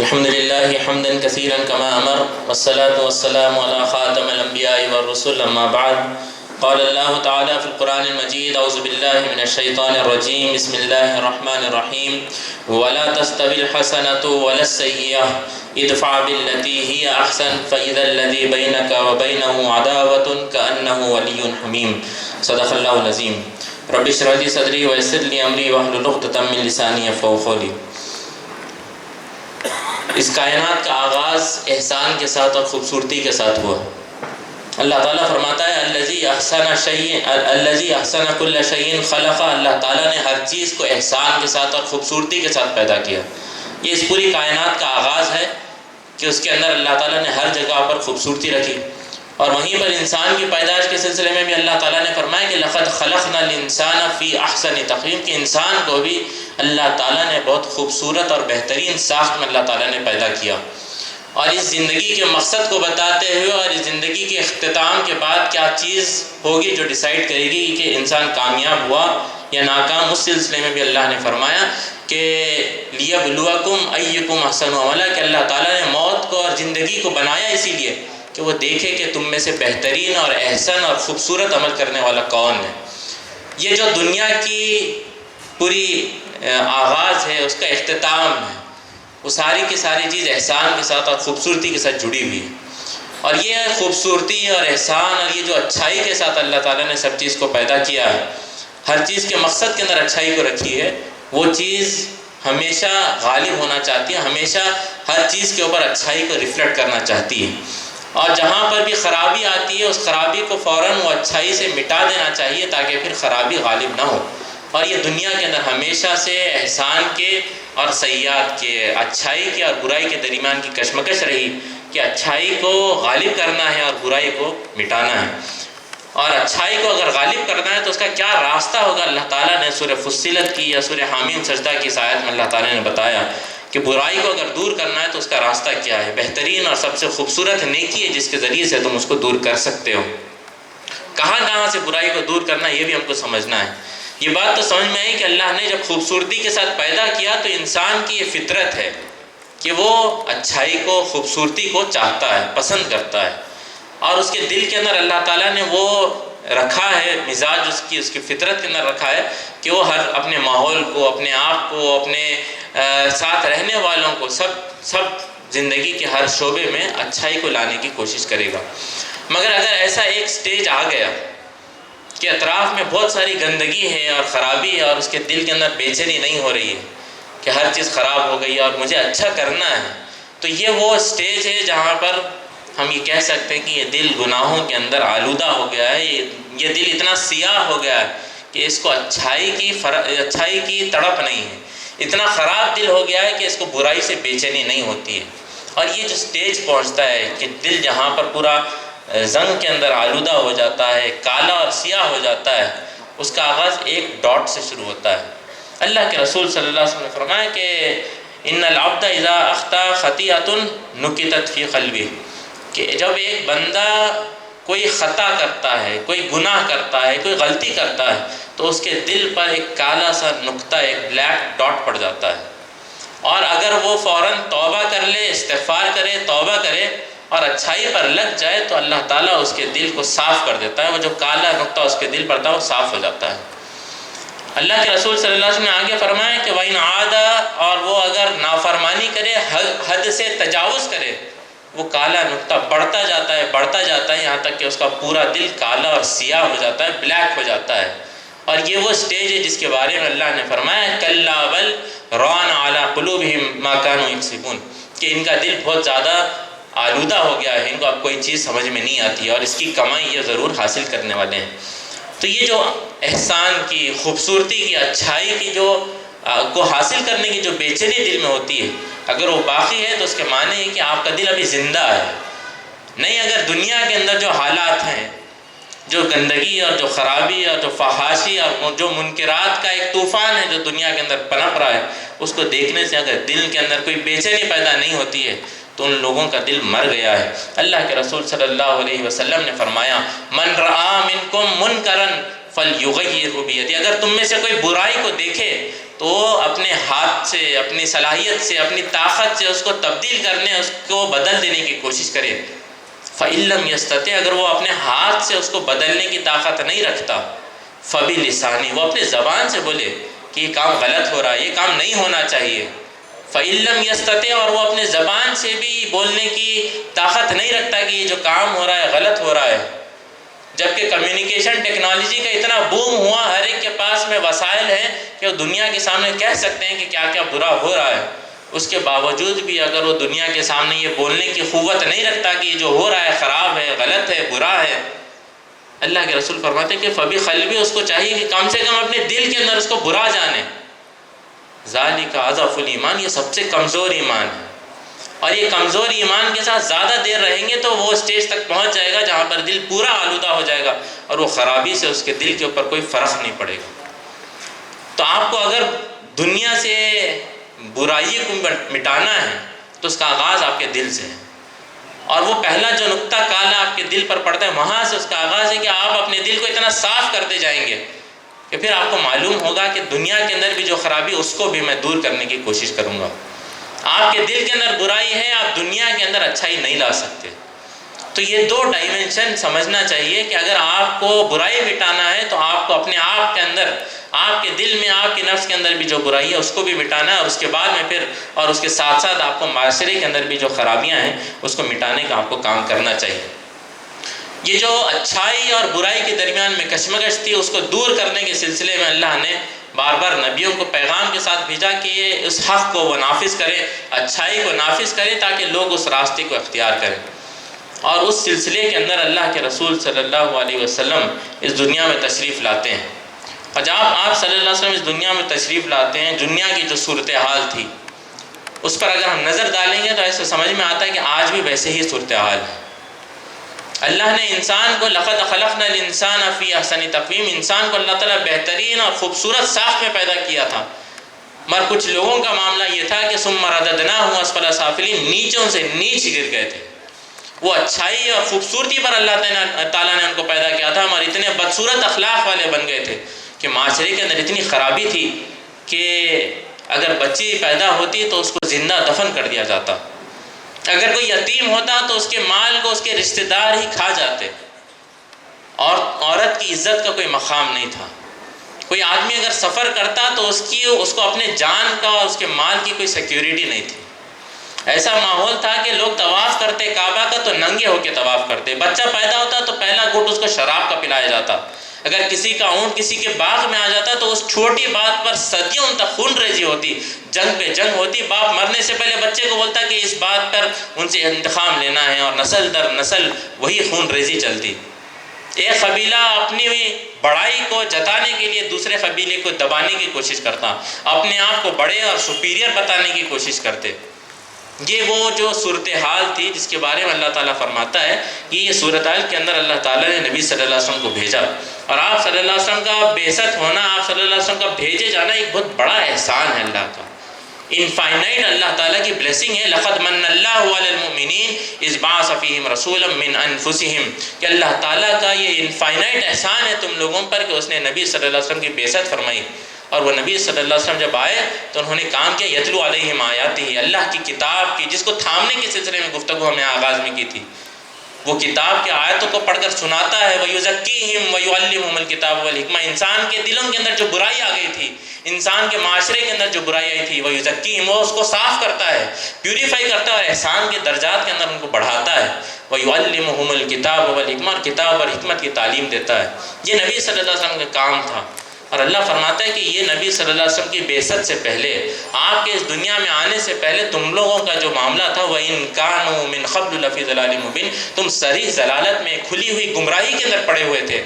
الحمد لله حمدا كثيرا كما أمر والصلاة والسلام على خاتم الأنبياء والرسل أما بعد قال الله تعالى في القرآن المجيد أعوذ بالله من الشيطان الرجيم بسم الله الرحمن الرحيم ولا تستوي الحسنة ولا السيئة ادفع بالتي هي أحسن فإذا الذي بينك وبينه عداوة كأنه ولي حميم صدق الله العظيم رب اشرح لي صدري ويسر لي أمري واحلل عقدة من لساني يفقهوا قولي۔ اس کائنات کا آغاز احسان کے ساتھ اور خوبصورتی کے ساتھ ہوا۔ اللہ تعالیٰ فرماتا ہے الذی احسن کل شیء خلق، اللہ تعالیٰ نے ہر چیز کو احسان کے ساتھ اور خوبصورتی کے ساتھ پیدا کیا۔ یہ اس پوری کائنات کا آغاز ہے کہ اس کے اندر اللہ تعالیٰ نے ہر جگہ پر خوبصورتی رکھی، اور وہیں پر انسان کی پیدائش کے سلسلے میں بھی اللہ تعالیٰ نے فرمایا کہ لقد خلقنا الانسان فی احسن تقویم، کہ انسان کو بھی اللہ تعالیٰ نے بہت خوبصورت اور بہترین ساخت میں اللہ تعالیٰ نے پیدا کیا۔ اور اس زندگی کے مقصد کو بتاتے ہوئے اور اس زندگی کے اختتام کے بعد کیا چیز ہوگی جو ڈیسائیڈ کرے گی کہ انسان کامیاب ہوا یا ناکام، اس سلسلے میں بھی اللہ نے فرمایا کہ لیبلوکم ایکم احسن عملا، کہ اللہ تعالیٰ نے موت کو اور زندگی کو بنایا اسی لیے کہ وہ دیکھے کہ تم میں سے بہترین اور احسن اور خوبصورت عمل کرنے والا کون ہے۔ یہ جو دنیا کی پوری آغاز ہے، اس کا اختتام ہے، وہ ساری کی ساری چیز احسان کے ساتھ اور خوبصورتی کے ساتھ جڑی ہوئی ہے۔ اور یہ خوبصورتی اور احسان اور یہ جو اچھائی کے ساتھ اللہ تعالیٰ نے سب چیز کو پیدا کیا ہے، ہر چیز کے مقصد کے اندر اچھائی کو رکھی ہے، وہ چیز ہمیشہ غالب ہونا چاہتی ہے، ہمیشہ ہر چیز کے اوپر اچھائی کو ریفلیکٹ کرنا چاہتی ہے، اور جہاں پر بھی خرابی آتی ہے اس خرابی کو فوراً وہ اچھائی سے مٹا دینا چاہیے تاکہ پھر خرابی غالب نہ ہو۔ اور یہ دنیا کے اندر ہمیشہ سے احسان کے اور سیئات کے، اچھائی کے اور برائی کے درمیان کی کشمکش رہی کہ اچھائی کو غالب کرنا ہے اور برائی کو مٹانا ہے۔ اور اچھائی کو اگر غالب کرنا ہے تو اس کا کیا راستہ ہوگا، اللہ تعالیٰ نے سورہ فصلت کی یا سورہ حامیم سجدہ کی اس آیت میں اللہ تعالیٰ نے بتایا کہ برائی کو اگر دور کرنا ہے تو اس کا راستہ کیا ہے۔ بہترین اور سب سے خوبصورت نیکی ہے جس کے ذریعے سے تم اس کو دور کر سکتے ہو۔ کہاں سے برائی کو دور کرنا ہے یہ بھی ہم کو سمجھنا ہے۔ یہ بات تو سمجھ میں آئی کہ اللہ نے جب خوبصورتی کے ساتھ پیدا کیا تو انسان کی یہ فطرت ہے کہ وہ اچھائی کو، خوبصورتی کو چاہتا ہے، پسند کرتا ہے، اور اس کے دل کے اندر اللہ تعالیٰ نے وہ رکھا ہے، مزاج اس کی فطرت کے اندر رکھا ہے کہ وہ ہر اپنے ماحول کو، اپنے آپ کو، اپنے ساتھ رہنے والوں کو، سب زندگی کے ہر شعبے میں اچھائی کو لانے کی کوشش کرے گا۔ مگر اگر ایسا ایک سٹیج آ گیا کہ اطراف میں بہت ساری گندگی ہے اور خرابی ہے اور اس کے دل کے اندر بے چینی نہیں ہو رہی ہے کہ ہر چیز خراب ہو گئی ہے اور مجھے اچھا کرنا ہے، تو یہ وہ سٹیج ہے جہاں پر ہم یہ کہہ سکتے ہیں کہ یہ دل گناہوں کے اندر آلودہ ہو گیا ہے، یہ دل اتنا سیاہ ہو گیا ہے کہ اس کو اچھائی کی تڑپ نہیں ہے، اتنا خراب دل ہو گیا ہے کہ اس کو برائی سے بے چینی نہیں ہوتی ہے۔ اور یہ جو سٹیج پہنچتا ہے کہ دل جہاں پر پورا زنگ کے اندر آلودہ ہو جاتا ہے، کالا اور سیاہ ہو جاتا ہے، اس کا آغاز ایک ڈاٹ سے شروع ہوتا ہے۔ اللہ کے رسول صلی اللہ علیہ وسلم نے فرمایا کہ ان العبد اذا اخطا خطیئۃ نکتت فی قلبہ، کہ جب ایک بندہ کوئی خطا کرتا ہے، کوئی گناہ کرتا ہے، کوئی غلطی کرتا ہے تو اس کے دل پر ایک کالا سا نقطہ، ایک بلیک ڈاٹ پڑ جاتا ہے، اور اگر وہ فوراً توبہ کر لے، استغفار کرے، توبہ کرے اور اچھائی پر لگ جائے تو اللہ تعالیٰ اس کے دل کو صاف کر دیتا ہے، وہ جو کالا نقطہ اس کے دل پر تھا وہ صاف ہو جاتا ہے۔ اللہ کے رسول صلی اللہ علیہ وسلم نے آگے فرمایا کہ وَإِنْ عَادَ، اور وہ اگر نافرمانی کرے، حد سے تجاوز کرے، وہ کالا نقطہ بڑھتا جاتا ہے یہاں تک کہ اس کا پورا دل کالا اور سیاہ ہو جاتا ہے، بلیک ہو جاتا ہے۔ اور یہ وہ سٹیج ہے جس کے بارے میں اللہ نے فرمایا کَلَّا بَلْ رَانَ عَلَىٰ قُلُوبِهِمْ مَا كَانُوا يَكْسِبُونَ، کہ ان کا دل بہت زیادہ آلودہ ہو گیا ہے، ان کو اب کوئی چیز سمجھ میں نہیں آتی ہے اور اس کی کمائی یہ ضرور حاصل کرنے والے ہیں۔ تو یہ جو احسان کی، خوبصورتی کی، اچھائی کی کو حاصل کرنے کی جو بے چینی دل میں ہوتی ہے، اگر وہ باقی ہے تو اس کے معنی ہے کہ آپ کا دل ابھی زندہ ہے۔ نہیں، اگر دنیا کے اندر جو حالات ہیں، جو گندگی اور جو خرابی اور جو فحاشی اور جو منکرات کا ایک طوفان ہے جو دنیا کے اندر پنپ رہا ہے، اس کو دیکھنے سے اگر دل کے اندر کوئی بے چینی پیدا نہیں ہوتی ہے تو ان لوگوں کا دل مر گیا ہے۔ اللہ کے رسول صلی اللہ علیہ وسلم نے فرمایا من رآ منکم منکرا فلیغیرہ بیدہ، اگر تم میں سے کوئی برائی کو دیکھے تو اپنے ہاتھ سے، اپنی صلاحیت سے، اپنی طاقت سے اس کو تبدیل کرنے، اس کو بدل دینے کی کوشش کرے۔ فَإِن لَّمْ يَسْتَطِعْ، اگر وہ اپنے ہاتھ سے اس کو بدلنے کی طاقت نہیں رکھتا، فَبِلِسَانِهِ، وہ اپنے زبان سے بولے کہ یہ کام غلط ہو رہا ہے، یہ کام نہیں ہونا چاہیے۔ فَإِن لَّمْ يَسْتَطِعْ، اور وہ اپنے زبان سے بھی بولنے کی طاقت نہیں رکھتا کہ یہ جو کام ہو رہا ہے غلط ہو رہا ہے، جبکہ کمیونیکیشن ٹیکنالوجی کا اتنا بوم ہوا، ہر ایک کے پاس میں وسائل ہیں کہ وہ دنیا کے سامنے کہہ سکتے ہیں کہ کیا کیا برا ہو رہا ہے، اس کے باوجود بھی اگر وہ دنیا کے سامنے یہ بولنے کی قوت نہیں رکھتا کہ یہ جو ہو رہا ہے خراب ہے، غلط ہے، برا ہے، اللہ کے رسول فرماتے ہیں کہ فَبِقَلْبِهِ، اس کو چاہیے کہ کم سے کم اپنے دل کے اندر اس کو برا جانے۔ ذَلِكَ أَضْعَفُ الْإِيمَانِ، یہ سب سے کمزور ایمان ہے، اور یہ کمزور ایمان کے ساتھ زیادہ دیر رہیں گے تو وہ اسٹیج تک پہنچ جائے گا جہاں پر دل پورا آلودہ ہو جائے گا اور وہ خرابی سے اس کے دل کے اوپر کوئی فرق نہیں پڑے گا۔ تو آپ کو اگر دنیا سے برائی کو مٹانا ہے تو اس کا آغاز آپ کے دل سے ہے، اور وہ پہلا جو نقطہ کالا آپ کے دل پر پڑتا ہے وہاں سے اس کا آغاز ہے کہ آپ اپنے دل کو اتنا صاف کرتے جائیں گے کہ پھر آپ کو معلوم ہوگا کہ دنیا کے اندر بھی جو خرابی اس کو بھی میں دور کرنے کی کوشش کروں گا۔ آپ کے دل کے اندر برائی ہے، آپ دنیا کے اندر اچھائی نہیں لا سکتے۔ تو یہ دو ڈائمنشن سمجھنا چاہیے کہ اگر آپ کو برائی مٹانا ہے تو آپ کو اپنے آپ کے اندر، آپ کے دل میں، آپ کے نفس کے اندر بھی جو برائی ہے اس کو بھی مٹانا ہے، اور اس کے بعد میں پھر اور اس کے ساتھ ساتھ آپ کو معاشرے کے اندر بھی جو خرابیاں ہیں اس کو مٹانے کا آپ کو کام کرنا چاہیے۔ یہ جو اچھائی اور برائی کے درمیان میں کشمکش تھی اس کو دور کرنے کے سلسلے میں اللہ نے بار بار نبیوں کو پیغام کے ساتھ بھیجا کہ یہ اس حق کو وہ نافذ کرے، اچھائی کو نافذ کرے تاکہ لوگ اس راستے کو اختیار کریں۔ اور اس سلسلے کے اندر اللہ کے رسول صلی اللہ علیہ وسلم اس دنیا میں تشریف لاتے ہیں، اور جب آپ صلی اللہ علیہ وسلم اس دنیا میں تشریف لاتے ہیں، دنیا کی جو صورتحال تھی اس پر اگر ہم نظر ڈالیں گے تو ایسے سمجھ میں آتا ہے کہ آج بھی ویسے ہی صورتحال ہے۔ اللہ نے انسان کو لقد خلقنا الانسان فی احسن تقویم، انسان کو اللہ تعالیٰ بہترین اور خوبصورت ساخت میں پیدا کیا تھا، مگر کچھ لوگوں کا معاملہ یہ تھا کہ ثم رددناہ اسفل سافلین، نیچوں سے نیچ گر گئے تھے۔ وہ اچھائی اور خوبصورتی پر اللہ تعالیٰ نے ان کو پیدا کیا تھا، مگر اتنے بدصورت اخلاق والے بن گئے تھے کہ معاشرے کے اندر اتنی خرابی تھی کہ اگر بچی پیدا ہوتی تو اس کو زندہ دفن کر دیا جاتا، اگر کوئی یتیم ہوتا تو اس کے مال کو اس کے رشتہ دار ہی کھا جاتے، اور عورت کی عزت کا کوئی مقام نہیں تھا۔ کوئی آدمی اگر سفر کرتا تو اس کو اپنے جان کا اور اس کے مال کی کوئی سیکیورٹی نہیں تھی۔ ایسا ماحول تھا کہ لوگ طواف کرتے کعبہ کا تو ننگے ہو کے طواف کرتے، بچہ پیدا ہوتا تو پہلا گھونٹ اس کو شراب کا پلایا جاتا، اگر کسی کا اونٹ کسی کے باغ میں آ جاتا تو اس چھوٹی بات پر صدیوں تک خون ریزی ہوتی، جنگ پہ جنگ ہوتی، باپ مرنے سے پہلے بچے کو بولتا کہ اس بات پر ان سے انتقام لینا ہے، اور نسل در نسل وہی خون ریزی چلتی۔ ایک قبیلہ اپنی بڑائی کو جتانے کے لیے دوسرے قبیلے کو دبانے کی کوشش کرتا، اپنے آپ کو بڑے اور سپیریئر بتانے کی کوشش کرتے۔ یہ وہ جو صورتحال تھی جس کے بارے میں اللہ تعالیٰ فرماتا ہے کہ یہ صورتحال کے اندر اللہ تعالیٰ نے نبی صلی اللہ علیہ وسلم کو بھیجا، اور آپ صلی اللہ علیہ وسلم کا بعثت ہونا، آپ صلی اللہ علیہ وسلم کا بھیجے جانا ایک بہت بڑا احسان ہے اللہ کا، انفائنائٹ اللہ تعالیٰ کی بلیسنگ ہے۔ لقد من اللہ علی المؤمنین اذ بعث فیہم رسولا من انفسہم، کہ اللہ تعالیٰ کا یہ انفائنائٹ احسان ہے تم لوگوں پر کہ اس نے نبی صلی اللہ علیہ وسلم کی بعثت فرمائی، اور وہ نبی صلی اللہ علیہ وسلم جب آئے تو انہوں نے کام کیا یتلو علیہم آیاتہ، اللہ کی کتاب کی جس کو تھامنے کے سلسلے میں گفتگو ہم نے آغاز میں کی تھی، وہ کتاب کی آیتوں کو پڑھ کر سناتا ہے، وَيُزَكِّيهِمْ وَيُعَلِّمُهُمُ الْكِتَابَ وَالْحِکْمَةَ، انسان کے دلوں کے اندر جو برائی آ گئی تھی، انسان کے معاشرے کے اندر جو برائی آئی تھی، وَيُزَكِّيهِمْ، وہ اس کو صاف کرتا ہے، پیوریفائی کرتا ہے، اور احسان کے درجات کے اندر ان کو بڑھاتا ہے، وَيُعَلِّمُهُمُ الْكِتَابَ وَالْحِکْمَةَ، کتاب اور حکمت کی تعلیم دیتا ہے۔ یہ نبی صلی اللہ علیہ وسلم کا کام تھا، اور اللہ فرماتا ہے کہ یہ نبی صلی اللہ علیہ وسلم کی بعثت سے پہلے، آپ کے اس دنیا میں آنے سے پہلے تم لوگوں کا جو معاملہ تھا وَإِن كَانُوا مِن قَبْلُ لَفِي ضَلَالٍ مُبِينٍ، تم صریح ضلالت میں، کھلی ہوئی گمراہی کے اندر پڑے ہوئے تھے،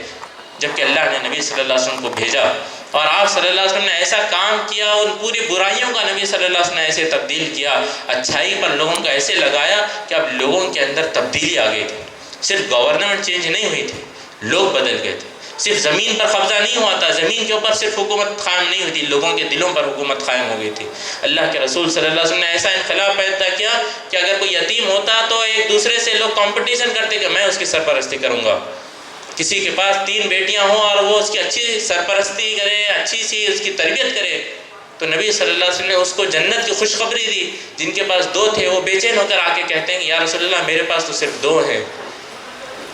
جبکہ اللہ نے نبی صلی اللہ علیہ وسلم کو بھیجا، اور آپ صلی اللہ علیہ وسلم نے ایسا کام کیا، ان پوری برائیوں کا نبی صلی اللہ علیہ وسلم نے ایسے تبدیل کیا، اچھائی پر لوگوں کو ایسے لگایا کہ اب لوگوں کے اندر تبدیلی آ گئی تھی۔ صرف گورنمنٹ چینج نہیں ہوئی تھی، لوگ بدل گئے تھے۔ صرف زمین پر قبضہ نہیں ہوا تھا، زمین کے اوپر صرف حکومت قائم نہیں ہوئی تھی، لوگوں کے دلوں پر حکومت قائم ہو گئی تھی۔ اللہ کے رسول صلی اللہ علیہ وسلم نے ایسا انقلاب پیدا کیا کہ اگر کوئی یتیم ہوتا تو ایک دوسرے سے لوگ کمپٹیشن کرتے کہ میں اس کی سرپرستی کروں گا۔ کسی کے پاس 3 بیٹیاں ہوں اور وہ اس کی اچھی سرپرستی کرے، اچھی سی اس کی تربیت کرے، تو نبی صلی اللہ علیہ وسلم نے اس کو جنت کی خوشخبری دی۔ جن کے پاس 2 تھے وہ بے چین ہو کر آ کے کہتے ہیں کہ یا رسول اللہ میرے پاس تو صرف 2 ہیں۔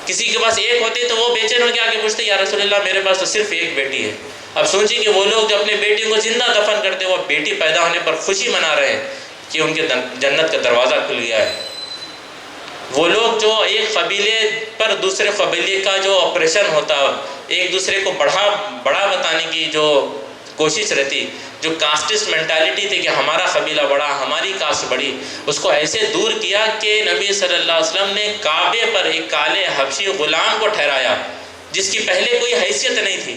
کسی کے پاس 1 ہوتے تو وہ بے چین ہو کے آ کے پوچھتے یا رسول اللہ میرے پاس تو صرف 1 بیٹی ہے۔ اب سوچیں کہ وہ لوگ جو اپنے بیٹیوں کو زندہ دفن کرتے وہ بیٹی پیدا ہونے پر خوشی منا رہے ہیں کہ ان کے جنت کا دروازہ کھل گیا ہے۔ وہ لوگ جو ایک قبیلے پر دوسرے قبیلے کا جو آپریشن ہوتا، ایک دوسرے کو بڑا بتانے کی جو کوشش رہتی، جو کاسٹسٹ مینٹالٹی تھی کہ ہمارا قبیلہ بڑا، ہماری کاسٹ بڑی، اس کو ایسے دور کیا کہ نبی صلی اللہ علیہ وسلم نے کعبے پر ایک کالے حبشی غلام کو ٹھہرایا جس کی پہلے کوئی حیثیت نہیں تھی،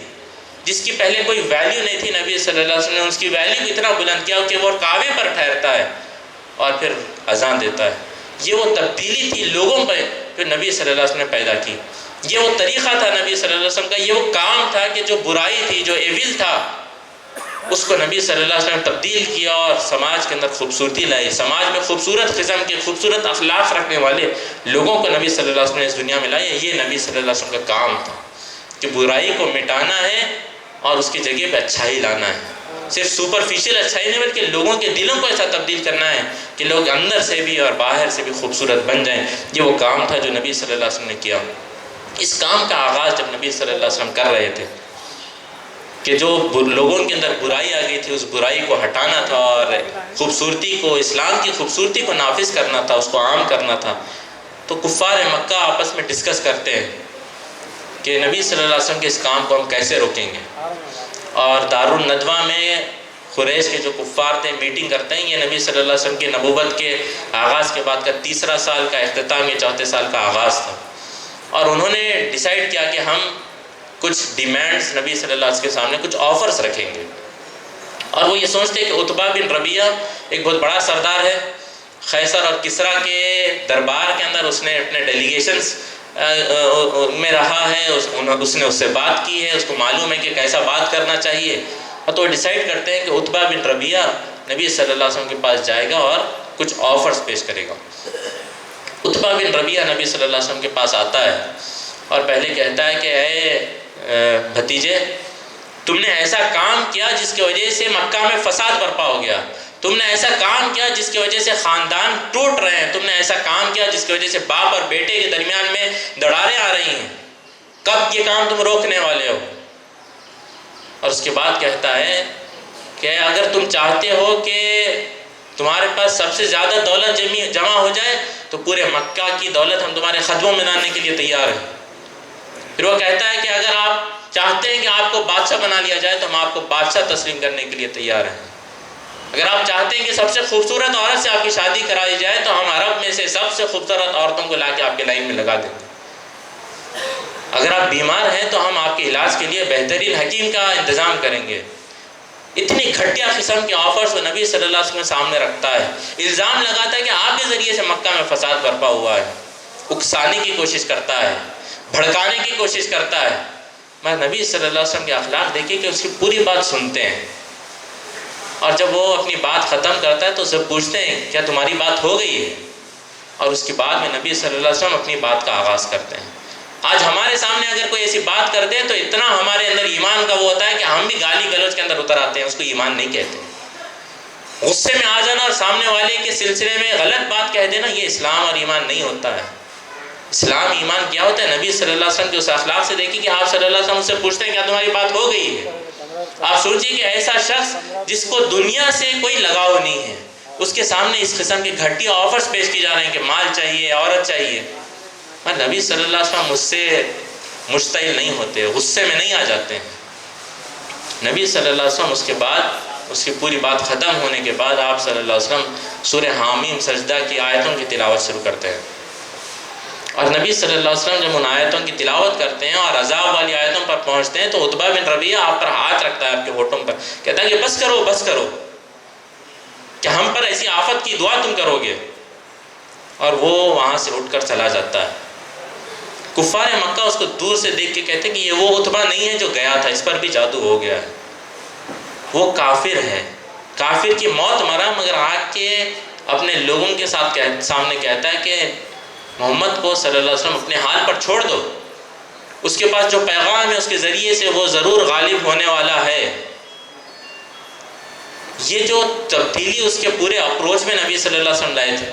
جس کی پہلے کوئی ویلیو نہیں تھی۔ نبی صلی اللہ علیہ وسلم نے اس کی ویلیو کو اتنا بلند کیا کہ وہ کعبے پر ٹھہرتا ہے اور پھر اذان دیتا ہے۔ یہ وہ تبدیلی تھی لوگوں پہ جو نبی صلی اللہ علیہ وسلم نے پیدا کی، یہ وہ طریقہ تھا نبی صلی اللہ علیہ وسلم کا، یہ وہ کام تھا کہ جو برائی تھی، جو ایول تھا، اس کو نبی صلی اللہ علیہ وسلم نے تبدیل کیا اور سماج کے اندر خوبصورتی لائی۔ سماج میں خوبصورت قسم کے خوبصورت اخلاق رکھنے والے لوگوں کو نبی صلی اللہ علیہ وسلم نے اس دنیا میں لائے۔ یہ نبی صلی اللہ علیہ وسلم کا کام تھا کہ برائی کو مٹانا ہے اور اس کی جگہ پہ اچھائی لانا ہے۔ صرف سپرفیشل اچھائی نہیں بلکہ لوگوں کے دلوں کو ایسا تبدیل کرنا ہے کہ لوگ اندر سے بھی اور باہر سے بھی خوبصورت بن جائیں۔ یہ وہ کام تھا جو نبی صلی اللہ علیہ وسلم نے کیا۔ اس کام کا آغاز جب نبی صلی اللہ علیہ وسلم کر رہے تھے کہ جو لوگوں کے اندر برائی آ گئی تھی اس برائی کو ہٹانا تھا اور خوبصورتی کو، اسلام کی خوبصورتی کو نافذ کرنا تھا، اس کو عام کرنا تھا، تو کفار مکہ آپس میں ڈسکس کرتے ہیں کہ نبی صلی اللہ علیہ وسلم کے اس کام کو ہم کیسے روکیں گے۔ اور دارالندوہ میں قریش کے جو کفار تھے میٹنگ کرتے ہیں، یہ نبی صلی اللہ علیہ وسلم کی نبوت کے آغاز کے بعد کا 3 سال کا اختتام، یہ 4 سال کا آغاز تھا، اور انہوں نے ڈیسائیڈ کیا کہ ہم کچھ ڈیمانڈز نبی صلی اللہ علیہ وسلم کے سامنے کچھ آفرز رکھیں گے۔ اور وہ یہ سوچتے ہیں کہ عتبہ بن ربیعہ ایک بہت بڑا سردار ہے، قیصر اور کسریٰ کے دربار کے اندر اس نے اپنے ڈیلیگیشنز میں رہا ہے، اس نے اس سے بات کی ہے، اس کو معلوم ہے کہ کیسا بات کرنا چاہیے، اور تو وہ ڈیسائیڈ کرتے ہیں کہ عتبہ بن ربیعہ نبی صلی اللہ علیہ وسلم کے پاس جائے گا اور کچھ آفرز پیش کرے گا۔ عتبہ بن ربیعہ نبی صلی اللہ علیہ وسلم کے پاس آتا ہے اور پہلے کہتا ہے کہ اے بھتیجے، تم نے ایسا کام کیا جس کی وجہ سے مکہ میں فساد برپا ہو گیا، تم نے ایسا کام کیا جس کی وجہ سے خاندان ٹوٹ رہے ہیں، تم نے ایسا کام کیا جس کی وجہ سے باپ اور بیٹے کے درمیان میں دراڑیں آ رہی ہیں، کب یہ کام تم روکنے والے ہو؟ اور اس کے بعد کہتا ہے کہ اگر تم چاہتے ہو کہ تمہارے پاس سب سے زیادہ دولت جمع ہو جائے تو پورے مکہ کی دولت ہم تمہارے قدموں میں لانے کے لیے تیار ہیں۔ پھر وہ کہتا ہے کہ اگر آپ چاہتے ہیں کہ آپ کو بادشاہ بنا لیا جائے تو ہم آپ کو بادشاہ تسلیم کرنے کے لیے تیار ہیں۔ اگر آپ چاہتے ہیں کہ سب سے خوبصورت عورت سے آپ کی شادی کرائی جائے تو ہم عرب میں سے سب سے خوبصورت عورتوں کو لا کے آپ کے لائن میں لگا دیں گے۔ اگر آپ بیمار ہیں تو ہم آپ کے علاج کے لیے بہترین حکیم کا انتظام کریں گے۔ اتنی گھٹیا قسم کے آفرز وہ نبی صلی اللہ علیہ وسلم سامنے رکھتا ہے، الزام لگاتا ہے کہ آپ کے ذریعے سے مکہ میں فساد برپا ہوا ہے، اکسانے کی کوشش کرتا ہے، بھڑکانے کی کوشش کرتا ہے۔ میں نبی صلی اللہ علیہ وسلم کے اخلاق دیکھیں کہ اس کی پوری بات سنتے ہیں، اور جب وہ اپنی بات ختم کرتا ہے تو اسے پوچھتے ہیں کیا تمہاری بات ہو گئی ہے؟ اور اس کے بعد میں نبی صلی اللہ علیہ وسلم اپنی بات کا آغاز کرتے ہیں۔ آج ہمارے سامنے اگر کوئی ایسی بات کر دے تو اتنا ہمارے اندر ایمان کا وہ ہوتا ہے کہ ہم بھی گالی گلوچ کے اندر اتر آتے ہیں، اس کو ایمان نہیں کہتے۔ غصے میں آ جانا اور سامنے والے کے سلسلے میں غلط بات کہہ دینا، یہ اسلام اور ایمان نہیں ہوتا ہے۔ اسلام ایمان کیا ہوتا ہے؟ نبی صلی اللہ علیہ وسلم کے اس اخلاق سے دیکھیے کہ آپ صلی اللہ علیہ وسلم سے پوچھتے ہیں کیا تمہاری بات ہو گئی ہے؟ آپ سوچیے کہ ایسا شخص جس کو دنیا سے کوئی لگاؤ نہیں ہے، اس کے سامنے اس قسم کے گھٹیا آفرز پیش کی جا رہے ہیں کہ مال چاہیے، عورت چاہیے۔ اور نبی صلی اللہ علیہ وسلم مجھ سے مشتعل نہیں ہوتے، غصے میں نہیں آ جاتے ہیں۔ نبی صلی اللہ علیہ وسلم اس کے بعد، اس کی پوری بات ختم ہونے کے بعد آپ صلی اللہ علیہ وسلم سورہ حامیم سجدہ کی آیتوں کی تلاوت شروع کرتے ہیں، اور نبی صلی اللہ علیہ وسلم جب ان آیتوں کی تلاوت کرتے ہیں اور عذاب والی آیتوں پر پہنچتے ہیں تو عتبہ بن ربیعہ آپ پر ہاتھ رکھتا ہے، آپ کے ہونٹوں پر، کہتا ہے کہ بس کرو بس کرو، کہ ہم پر ایسی آفت کی دعا تم کرو گے، اور وہ وہاں سے اٹھ کر چلا جاتا ہے۔ کفار مکہ اس کو دور سے دیکھ کے کہتے کہ یہ وہ عتبہ نہیں ہے جو گیا تھا، اس پر بھی جادو ہو گیا ہے، وہ کافر ہے، کافر کی موت مرا، مگر آ کے اپنے لوگوں کے سامنے کہتا ہے کہ محمد کو صلی اللہ علیہ وسلم اپنے حال پر چھوڑ دو، اس کے پاس جو پیغام ہے اس کے ذریعے سے وہ ضرور غالب ہونے والا ہے۔ یہ جو تبدیلی اس کے پورے اپروچ میں نبی صلی اللہ علیہ وسلم لائے تھے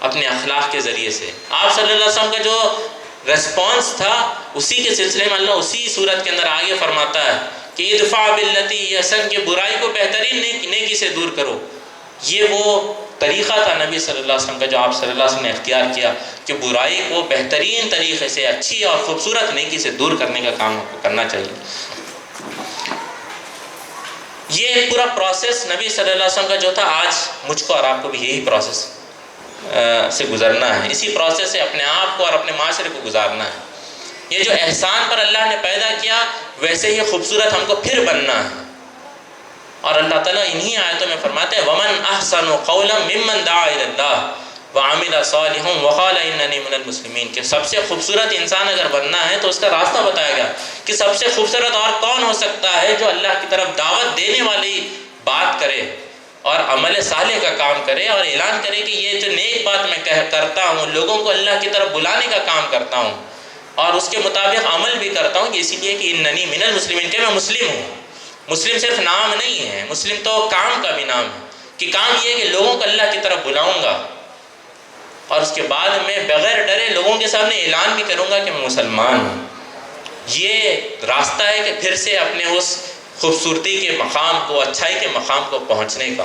اپنے اخلاق کے ذریعے سے، آپ صلی اللہ علیہ وسلم کا جو ریسپانس تھا اسی کے سلسلے میں اللہ اسی صورت کے اندر آگے فرماتا ہے کہ ادفع باللتی ہی احسن، کہ برائی کو بہترین نیکی سے دور کرو۔ یہ وہ طریقہ تھا نبی صلی اللہ علیہ وسلم کا جو آپ صلی اللہ علیہ وسلم نے اختیار کیا کہ برائی کو بہترین طریقے سے اچھی اور خوبصورت نیکی سے دور کرنے کا کام کرنا چاہیے۔ یہ پورا پروسیس نبی صلی اللہ علیہ وسلم کا جو تھا، آج مجھ کو اور آپ کو بھی یہی پروسیس سے گزرنا ہے، اسی پروسیس سے اپنے آپ کو اور اپنے معاشرے کو گزارنا ہے۔ یہ جو احسان پر اللہ نے پیدا کیا ویسے ہی خوبصورت ہم کو پھر بننا ہے، اور اللہ تعالیٰ انہی آیتوں میں فرماتے ہیں وَمَنْ أَحْسَنُ قَوْلًا مِّمَّنْ دَعَا إِلَى اللَّهِ وَعَمِلَ صَالِحًا وَقَالَ إِنَّنِي مِنَ الْمُسْلِمِينَ، کہ سب سے خوبصورت انسان اگر بننا ہے تو اس کا راستہ بتایا گیا کہ سب سے خوبصورت اور کون ہو سکتا ہے جو اللہ کی طرف دعوت دینے والی بات کرے اور عمل صالح کا کام کرے اور اعلان کرے کہ یہ جو نیک بات میں کرتا ہوں، لوگوں کو اللہ کی طرف بلانے کا کام کرتا ہوں اور اس کے مطابق عمل بھی کرتا ہوں، اسی لیے کہ اننی من المسلمین، کہ میں مسلم ہوں۔ مسلم صرف نام نہیں ہے، مسلم تو کام کا بھی نام ہے، کہ کام یہ ہے کہ لوگوں کو اللہ کی طرف بلاؤں گا اور اس کے بعد میں بغیر ڈرے لوگوں کے سامنے اعلان بھی کروں گا کہ میں مسلمان ہوں۔ یہ راستہ ہے کہ پھر سے اپنے اس خوبصورتی کے مقام کو، اچھائی کے مقام کو پہنچنے کا۔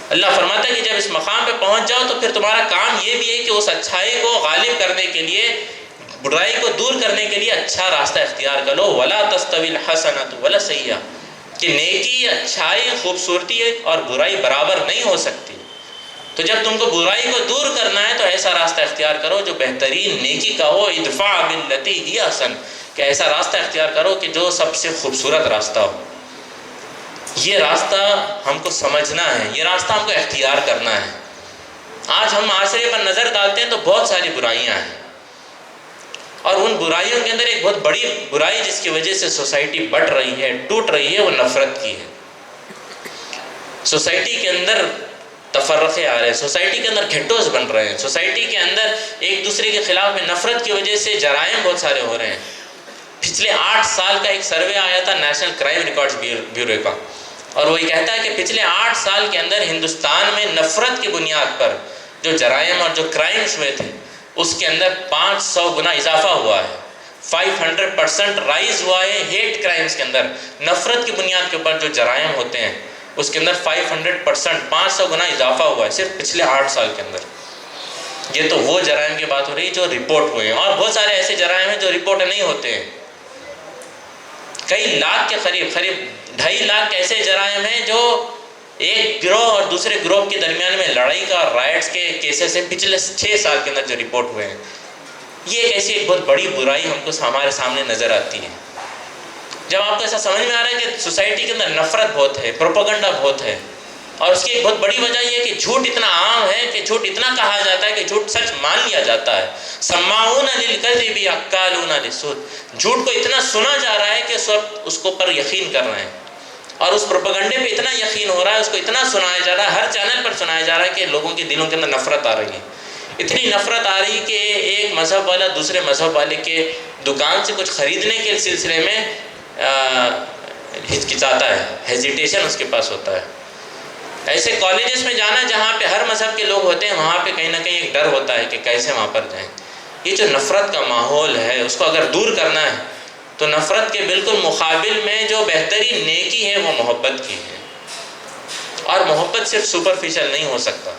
اللہ فرماتا ہے کہ جب اس مقام پہ پہنچ جاؤ تو پھر تمہارا کام یہ بھی ہے کہ اس اچھائی کو غالب کرنے کے لیے، برائی کو دور کرنے کے لیے اچھا راستہ اختیار کرو۔ وَلَا تَسْتَوِي الْحَسَنَةُ وَلَا السَّيِّئَةُ، کہ نیکی، اچھائی، خوبصورتی اور برائی برابر نہیں ہو سکتی۔ تو جب تم کو برائی کو دور کرنا ہے تو ایسا راستہ اختیار کرو جو بہترین نیکی کا ہو، ادفع باللتی ہی احسن، کہ ایسا راستہ اختیار کرو کہ جو سب سے خوبصورت راستہ ہو۔ یہ راستہ ہم کو سمجھنا ہے، یہ راستہ ہم کو اختیار کرنا ہے۔ آج ہم معاشرے پر نظر ڈالتے ہیں تو بہت ساری برائیاں ہیں، اور ان برائیوں کے اندر ایک بہت بڑی برائی جس کی وجہ سے سوسائٹی بٹ رہی ہے، ٹوٹ رہی ہے، وہ نفرت کی ہے۔ سوسائٹی کے اندر تفرقے آ رہے ہیں، سوسائٹی کے اندر گھٹوز بن رہے ہیں، سوسائٹی کے اندر ایک دوسرے کے خلاف میں نفرت کی وجہ سے جرائم بہت سارے ہو رہے ہیں۔ پچھلے 8 سال کا ایک سروے آیا تھا نیشنل کرائم ریکارڈز بیورو کا، اور وہ یہ کہتا ہے کہ پچھلے 8 سال کے اندر ہندوستان میں نفرت کی بنیاد پر جو جرائم اور جو کرائمز ہوئے تھے اس کے اندر 500 گنا اضافہ ہوا ہے، 500% رائز ہوا ہے ہیٹ کرائمز کے اندر۔ نفرت کی بنیاد کے اوپر جو جرائم ہوتے ہیں اس کے اندر 500 گنا اضافہ ہوا ہے صرف پچھلے 8 سال کے اندر۔ یہ تو وہ جرائم کی بات ہو رہی ہے جو رپورٹ ہوئے ہیں، اور بہت سارے ایسے جرائم ہیں جو رپورٹ نہیں ہوتے ہیں۔ کئی لاکھ کے قریب 2.5 لاکھ ایسے جرائم ہیں جو ایک گروہ اور دوسرے گروہ کے درمیان میں لڑائی کا اور رائٹس کے کیسز ہیں پچھلے 6 سال کے اندر جو رپورٹ ہوئے ہیں۔ یہ ایک ایسی بہت بڑی برائی ہم کو ہمارے سامنے نظر آتی ہے۔ جب آپ کو ایسا سمجھ میں آ رہا ہے کہ سوسائٹی کے اندر نفرت بہت ہے، پروپیگنڈا بہت ہے، اور اس کی ایک بہت بڑی وجہ یہ ہے کہ جھوٹ اتنا عام ہے کہ جھوٹ اتنا کہا جاتا ہے کہ جھوٹ سچ مان لیا جاتا ہے۔ سماعون للکذب اکالون للسحت، جھوٹ کو اتنا سنا جا رہا ہے کہ سب اس کو پر یقین کر رہے ہیں، اور اس پروپیگنڈے پہ اتنا یقین ہو رہا ہے، اس کو اتنا سنایا جا رہا ہے، ہر چینل پر سنایا جا رہا ہے کہ لوگوں کے دلوں کے اندر نفرت آ رہی ہے۔ اتنی نفرت آ رہی کہ ایک مذہب والا دوسرے مذہب والے کے دکان سے کچھ خریدنے کے سلسلے میں ہچکچاتا ہے، ہیزیٹیشن اس کے پاس ہوتا ہے۔ ایسے کالجز میں جانا جہاں پہ ہر مذہب کے لوگ ہوتے ہیں، وہاں پہ کہیں نہ کہیں ایک ڈر ہوتا ہے کہ کیسے وہاں پر جائیں۔ یہ جو نفرت کا ماحول ہے اس کو اگر دور کرنا ہے تو نفرت کے بالکل مقابل میں جو بہترین نیکی ہے وہ محبت کی ہے، اور محبت صرف سپرفیشل نہیں ہو سکتا،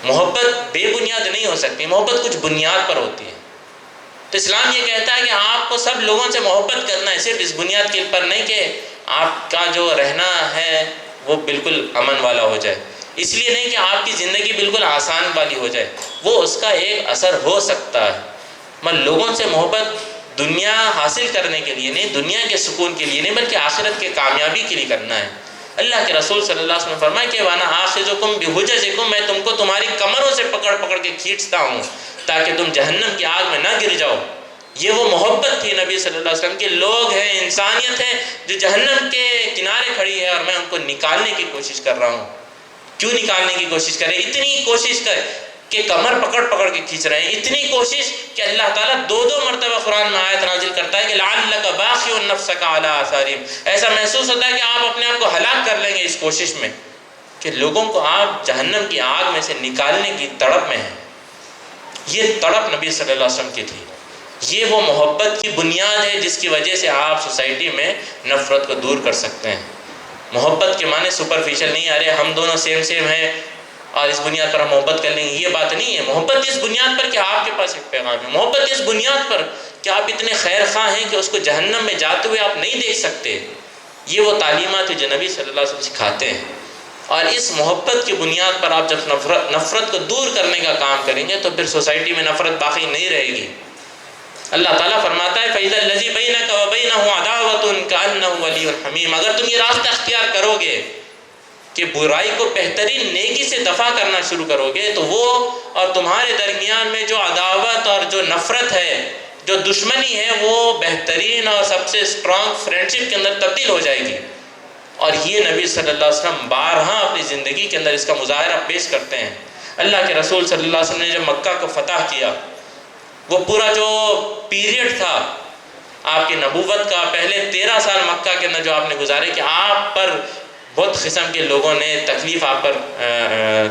محبت بے بنیاد نہیں ہو سکتی، محبت کچھ بنیاد پر ہوتی ہے۔ تو اسلام یہ کہتا ہے کہ آپ کو سب لوگوں سے محبت کرنا ہے، صرف اس بنیاد کے پر نہیں کہ آپ کا جو رہنا ہے وہ بالکل امن والا ہو جائے، اس لیے نہیں کہ آپ کی زندگی بالکل آسان والی ہو جائے، وہ اس کا ایک اثر ہو سکتا ہے۔ میں لوگوں سے محبت دنیا حاصل کرنے کے لیے نہیں، دنیا کے سکون کے لیے نہیں، بلکہ آخرت کے کامیابی کے لیے کرنا ہے۔ اللہ کے رسول صلی اللہ علیہ وسلم نے فرمایا کہ وانا آخذکم بحججکم، میں تم کو تمہاری کمروں سے پکڑ پکڑ کے کھینچتا ہوں تاکہ تم جہنم کی آگ میں نہ گر جاؤ۔ یہ وہ محبت تھی نبی صلی اللہ علیہ وسلم کے، لوگ ہیں، انسانیت ہے جو جہنم کے کنارے کھڑی ہے اور میں ان کو نکالنے کی کوشش کر رہا ہوں۔ کیوں نکالنے کی کوشش کریں؟ اتنی کوشش کر کہ کمر پکڑ پکڑ کے کھینچ رہے ہیں، اتنی کوشش کہ اللہ تعالیٰ دو مرتبہ قرآن میں آیت نازل کرتا ہے کہ لعلک باخع نفسک علی آثارہم، ایسا محسوس ہوتا ہے کہ آپ اپنے آپ کو ہلاک کر لیں گے اس کوشش میں کہ لوگوں کو آپ جہنم کی آگ میں سے نکالنے کی تڑپ میں ہیں۔ یہ تڑپ نبی صلی اللہ علیہ وسلم کی تھی، یہ وہ محبت کی بنیاد ہے جس کی وجہ سے آپ سوسائٹی میں نفرت کو دور کر سکتے ہیں۔ محبت کے معنی سپرفیشل نہیں، ارے ہم دونوں سیم ہیں اور اس بنیاد پر ہم محبت کر لیں گے، یہ بات نہیں ہے۔ محبت اس بنیاد پر کہ آپ کے پاس ایک پیغام ہے، محبت اس بنیاد پر کہ آپ اتنے خیر خواہ ہیں کہ اس کو جہنم میں جاتے ہوئے آپ نہیں دیکھ سکتے۔ یہ وہ تعلیمات ہے جو نبی صلی اللہ علیہ وسلم سکھاتے ہیں، اور اس محبت کی بنیاد پر آپ جب نفرت کو دور کرنے کا کام کریں گے تو پھر سوسائٹی میں نفرت باقی نہیں رہے گی۔ اللہ تعالیٰ فرماتا ہے فَإِذَا الَّذِي بَيْنَكَ وَبَيْنَهُ عَدَاوَةٌ كَأَنَّهُ وَلِيٌّ حَمِيمٌ، اگر تم یہ راستہ اختیار کرو گے کہ برائی کو بہترین نیکی سے دفع کرنا شروع کرو گے تو وہ اور تمہارے درمیان میں جو عداوت اور جو نفرت ہے، جو دشمنی ہے، وہ بہترین اور سب سے اسٹرانگ فرینڈشپ کے اندر تبدیل ہو جائے گی۔ اور یہ نبی صلی اللہ علیہ وسلم بارہا اپنی زندگی کے اندر اس کا مظاہرہ پیش کرتے ہیں۔ اللہ کے رسول صلی اللہ علیہ وسلم نے جب مکہ کو فتح کیا، وہ پورا جو پیریڈ تھا آپ کی نبوت کا، پہلے 13 سال مکہ کے اندر جو آپ نے گزارے کہ آپ پر بہت قسم کے لوگوں نے تکلیف آپ پر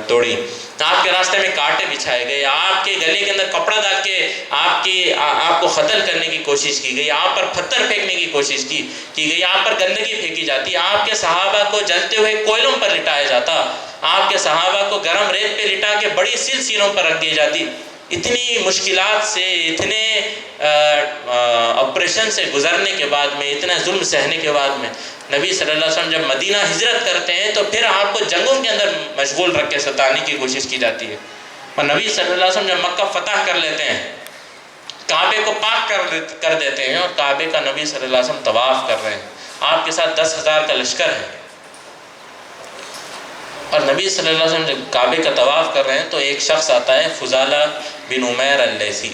توڑی، آپ کے راستے میں کانٹے بچھائے گئے، آپ کے گلے کے اندر کپڑا ڈال کے آپ کو قتل کرنے کی کوشش کی گئی، آپ پر پتھر پھینکنے کی کوشش کی گئی، آپ پر گندگی پھینکی جاتی، آپ کے صحابہ کو جلتے ہوئے کوئلوں پر لٹایا جاتا، آپ کے صحابہ کو گرم ریت پہ لٹا کے بڑی سلسلوں پر رکھ دی جاتی۔ اتنی مشکلات سے، اتنے آپریشن سے گزرنے کے بعد میں، اتنا ظلم سہنے کے بعد میں نبی صلی اللہ علیہ وسلم جب مدینہ ہجرت کرتے ہیں تو پھر آپ کو جنگوں کے اندر مشغول رکھ کے ستانے کی کوشش کی جاتی ہے، اور نبی صلی اللہ علیہ وسلم جب مکہ فتح کر لیتے ہیں، کعبے کو پاک کر دیتے ہیں، اور کعبے کا نبی صلی اللہ علیہ وسلم طواف کر رہے ہیں، آپ کے ساتھ 10,000 کا لشکر ہے، اور نبی صلی اللہ علیہ وسلم جب کعبے کا طواف کر رہے ہیں تو ایک شخص آتا ہے فضالہ بن عمیر اللیثی،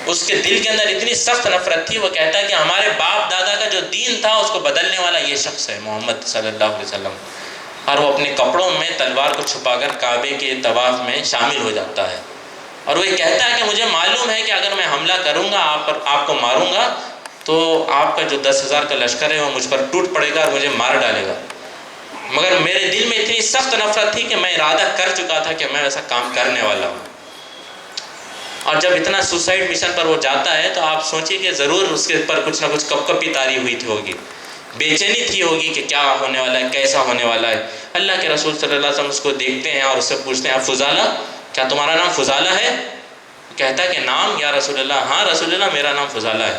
اس کے دل کے اندر اتنی سخت نفرت تھی، وہ کہتا ہے کہ ہمارے باپ دادا کا جو دین تھا اس کو بدلنے والا یہ شخص ہے محمد صلی اللہ علیہ وسلم، اور وہ اپنے کپڑوں میں تلوار کو چھپا کر کعبے کے طواف میں شامل ہو جاتا ہے، اور وہ یہ کہتا ہے کہ مجھے معلوم ہے کہ اگر میں حملہ کروں گا آپ کو ماروں گا تو آپ کا جو 10,000 کا لشکر ہے وہ مجھ پر ٹوٹ پڑے گا اور مجھے مار ڈالے گا، مگر میرے دل میں اتنی سخت نفرت تھی کہ میں ارادہ کر چکا تھا کہ میں ایسا کام کرنے والا ہوں۔ اور جب اتنا سوسائڈ مشن پر وہ جاتا ہے تو آپ سوچیں کہ ضرور اس کے پر کچھ نہ کچھ کپی تاری ہوئی تھی ہوگی، بے چینی تھی ہوگی کہ کیا ہونے والا ہے، کیسا ہونے والا ہے۔ اللہ کے رسول صلی اللہ علیہ وسلم اس کو دیکھتے ہیں اور اس سے پوچھتے ہیں آپ فضالہ، کیا تمہارا نام فضالہ ہے؟ کہتا ہے کہ نام یا رسول اللہ، ہاں رسول اللہ میرا نام فضالہ ہے۔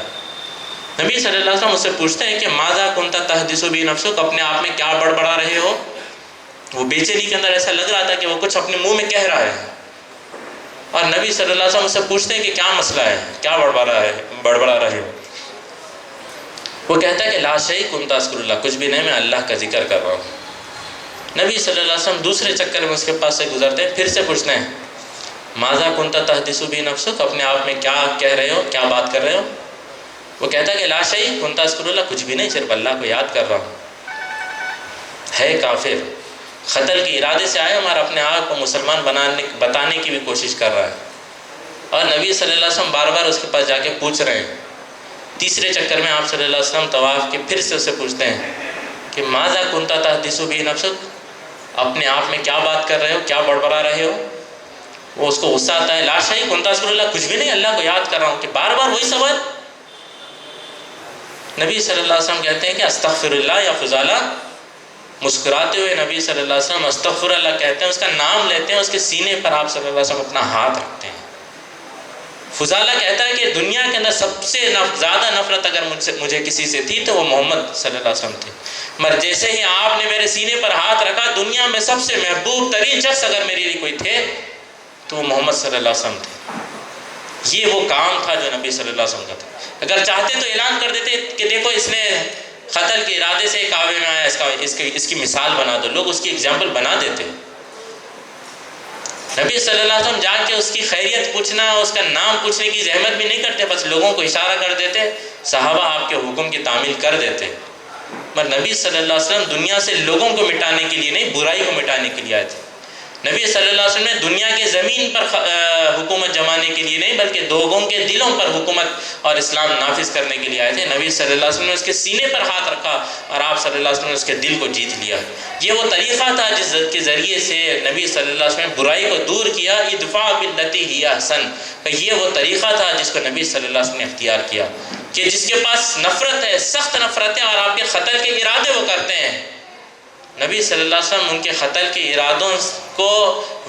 نبی صلی اللہ علیہ وسلم اس سے پوچھتے ہیں کہ ماذا کنت تحدث بہ نفسک، اپنے آپ میں کیا بڑبڑا رہے ہو؟ وہ بے چینی کے اندر ایسا لگ رہا تھا کہ وہ کچھ اپنے منہ میں کہہ رہا ہے، اور نبی صلی اللہ علیہ وسلم اس سے پوچھتے ہیں کہ کیا مسئلہ ہے، کیا بڑبڑا رہے ہو؟ وہ کہتا ہے کہ لا شیء کنت اذکر اللہ، کچھ بھی نہیں، میں اللہ کا ذکر کر رہا ہوں۔ نبی صلی اللہ علیہ وسلم دوسرے چکر میں اس کے پاس سے گزرتے ہیں، پھر سے پوچھتے ہیں ماذا کنت تحدث بہ نفسک، اپنے آپ میں کیا کہہ رہے ہو، کیا بات کر رہے ہو؟ وہ کہتا ہے کہ لا شیء کنت اذکر اللہ، کچھ بھی نہیں، صرف اللہ کو یاد کر رہا ہوں۔ ہے کافر، قتل کے ارادے سے آیا ہمارا اپنے آپ کو مسلمان بتانے کی بھی کوشش کر رہا ہے، اور نبی صلی اللہ علیہ وسلم بار بار اس کے پاس جا کے پوچھ رہے ہیں۔ تیسرے چکر میں آپ صلی اللہ علیہ وسلم طواف کے پھر سے اسے پوچھتے ہیں کہ ماذا کنت تحدث بہ نفسک، اپنے آپ میں کیا بات کر رہے ہو، کیا بڑبڑا رہے ہو؟ وہ اس کو غصہ آتا ہے، لا شیء کنت اذکر اللہ، کچھ بھی نہیں، اللہ کو یاد کر رہا ہوں، کہ بار بار وہی سوال۔ نبی صلی اللہ علیہ وسلم کہتے ہیں کہ استغفر اللہ یا فضالہ، مسکراتے ہوئے نبی صلی اللہ علیہ وسلم استغفر اللہ کہتے ہیں، اس کا نام لیتے ہیں، اس کے سینے پر آپ صلی اللہ علیہ وسلم اپنا ہاتھ رکھتے ہیں۔ فضالہ کہتا ہے کہ دنیا کے اندر سب سے زیادہ نفرت اگر مجھے کسی سے تھی تو وہ محمد صلی اللہ علیہ وسلم تھے، مگر جیسے ہی آپ نے میرے سینے پر ہاتھ رکھا، دنیا میں سب سے محبوب ترین شخص اگر میرے لیے کوئی تھے تو وہ محمد صلی اللہ علیہ وسلم تھے۔ یہ وہ کام تھا جو نبی صلی اللہ علیہ وسلم کا تھا۔ اگر چاہتے تو اعلان کر دیتے کہ دیکھو اس نے قتل کے ارادے سے کعبے میں آیا، اس کی مثال بنا دو، لوگ اس کی اگزامپل بنا دیتے ہیں۔ نبی صلی اللہ علیہ وسلم جا کے اس کی خیریت پوچھنا، اس کا نام پوچھنے کی زحمت بھی نہیں کرتے، بس لوگوں کو اشارہ کر دیتے، صحابہ آپ کے حکم کی تعمیل کر دیتے۔ مگر نبی صلی اللہ علیہ وسلم دنیا سے لوگوں کو مٹانے کے لیے نہیں، برائی کو مٹانے کے لیے آئے تھے۔ نبی صلی اللہ علیہ وسلم نے دنیا کے زمین پر حکومت جمانے کے لیے نہیں، بلکہ لوگوں کے دلوں پر حکومت اور اسلام نافذ کرنے کے لیے آئے تھے۔ نبی صلی اللہ علیہ وسلم نے اس کے سینے پر ہاتھ رکھا اور آپ صلی اللہ علیہ وسلم نے اس کے دل کو جیت لیا۔ یہ وہ طریقہ تھا جس کے ذریعے سے نبی صلی اللہ علیہ وسلم نے برائی کو دور کیا۔ ادفع باللتی ہی احسن، یہ وہ طریقہ تھا جس کو نبی صلی اللہ علیہ وسلم نے اختیار کیا، کہ جس کے پاس نفرت ہے، سخت نفرت ہے، اور آپ کے قتل کے ارادے وہ کرتے ہیں، نبی صلی اللہ علیہ وسلم ان کے قتل کے ارادوں کو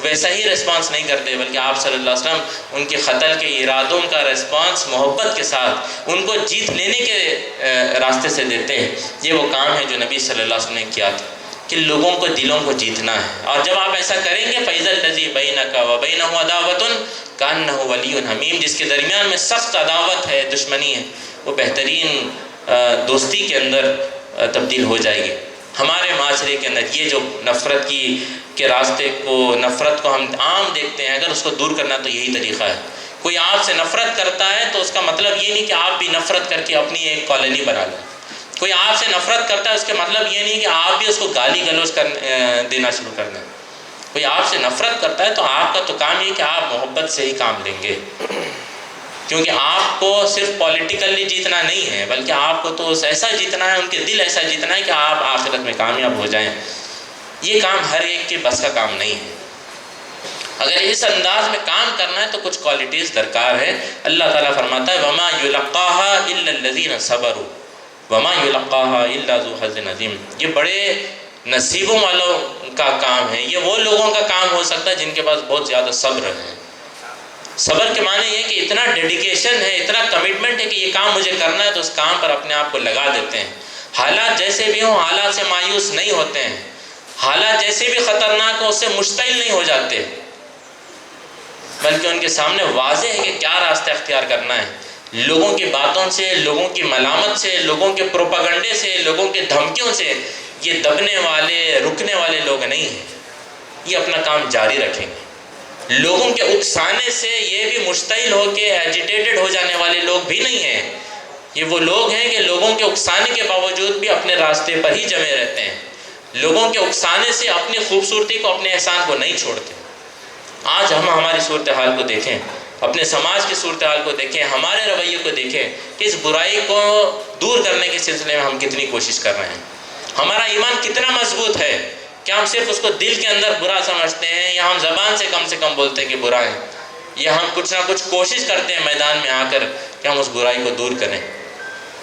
ویسا ہی ریسپانس نہیں کرتے، بلکہ آپ صلی اللہ علیہ وسلم ان کے قتل کے ارادوں کا ریسپانس محبت کے ساتھ ان کو جیت لینے کے راستے سے دیتے ہیں۔ یہ وہ کام ہے جو نبی صلی اللہ علیہ وسلم نے کیا تھا، کہ لوگوں کو دلوں کو جیتنا ہے۔ اور جب آپ ایسا کریں گے فَإِذَا الَّذِي بَيْنَكَ وَبَيْنَهُ عَدَاوَةٌ كَأَنَّهُ وَلِيٌّ حَمِيمٌ، جس کے درمیان میں سخت عداوت ہے، دشمنی ہے، وہ بہترین دوستی کے اندر تبدیل ہو جائے گی۔ ہمارے معاشرے کے اندر یہ جو نفرت کے راستے کو، نفرت کو ہم عام دیکھتے ہیں، اگر اس کو دور کرنا تو یہی طریقہ ہے۔ کوئی آپ سے نفرت کرتا ہے تو اس کا مطلب یہ نہیں کہ آپ بھی نفرت کر کے اپنی ایک کالونی بنا لیں۔ کوئی آپ سے نفرت کرتا ہے اس کا مطلب یہ نہیں کہ آپ بھی اس کو گالی گلوچ دینا شروع کر دیں۔ کوئی آپ سے نفرت کرتا ہے تو آپ کا تو کام یہ کہ آپ محبت سے ہی کام لیں گے، کیونکہ آپ کو صرف پولیٹیکلی جیتنا نہیں ہے، بلکہ آپ کو تو ایسا جیتنا ہے، ان کے دل ایسا جیتنا ہے کہ آپ آخرت میں کامیاب ہو جائیں۔ یہ کام ہر ایک کے بس کا کام نہیں ہے۔ اگر اس انداز میں کام کرنا ہے تو کچھ کوالٹیز درکار ہے۔ اللہ تعالیٰ فرماتا ہے وَمَا يُلَقَّاهَا إِلَّا الَّذِينَ صَبَرُوا وَمَا يُلَقَّاهَا إِلَّا ذُو حَظٍّ عَظِيمٍ۔ یہ بڑے نصیبوں والوں کا کام ہے، یہ وہ لوگوں کا کام ہو سکتا ہے جن کے پاس بہت زیادہ صبر ہے۔ صبر کے معنی یہ کہ اتنا ڈیڈیکیشن ہے، اتنا کمٹمنٹ ہے کہ یہ کام مجھے کرنا ہے، تو اس کام پر اپنے آپ کو لگا دیتے ہیں۔ حالات جیسے بھی ہوں، حالات سے مایوس نہیں ہوتے ہیں، حالات جیسے بھی خطرناک ہوں اس سے مشتعل نہیں ہو جاتے، بلکہ ان کے سامنے واضح ہے کہ کیا راستہ اختیار کرنا ہے۔ لوگوں کی باتوں سے، لوگوں کی ملامت سے، لوگوں کے پروپیگنڈے سے، لوگوں کے دھمکیوں سے یہ دبنے والے، رکنے والے لوگ نہیں ہیں، یہ اپنا کام جاری رکھیں گے۔ لوگوں کے اکسانے سے یہ بھی مشتعل ہو کے ایجیٹیٹڈ ہو جانے والے لوگ بھی نہیں ہیں۔ یہ وہ لوگ ہیں کہ لوگوں کے اکسانے کے باوجود بھی اپنے راستے پر ہی جمے رہتے ہیں، لوگوں کے اکسانے سے اپنی خوبصورتی کو، اپنے احسان کو نہیں چھوڑتے۔ آج ہم ہماری صورتحال کو دیکھیں، اپنے سماج کی صورتحال کو دیکھیں، ہمارے رویے کو دیکھیں کہ اس برائی کو دور کرنے کے سلسلے میں ہم کتنی کوشش کر رہے ہیں۔ ہمارا ایمان کتنا مضبوط ہے کہ ہم صرف اس کو دل کے اندر برا سمجھتے ہیں، یا ہم زبان سے کم بولتے ہیں کہ برا ہے، یا ہم کچھ نہ کچھ کوشش کرتے ہیں میدان میں آ کر کہ ہم اس برائی کو دور کریں۔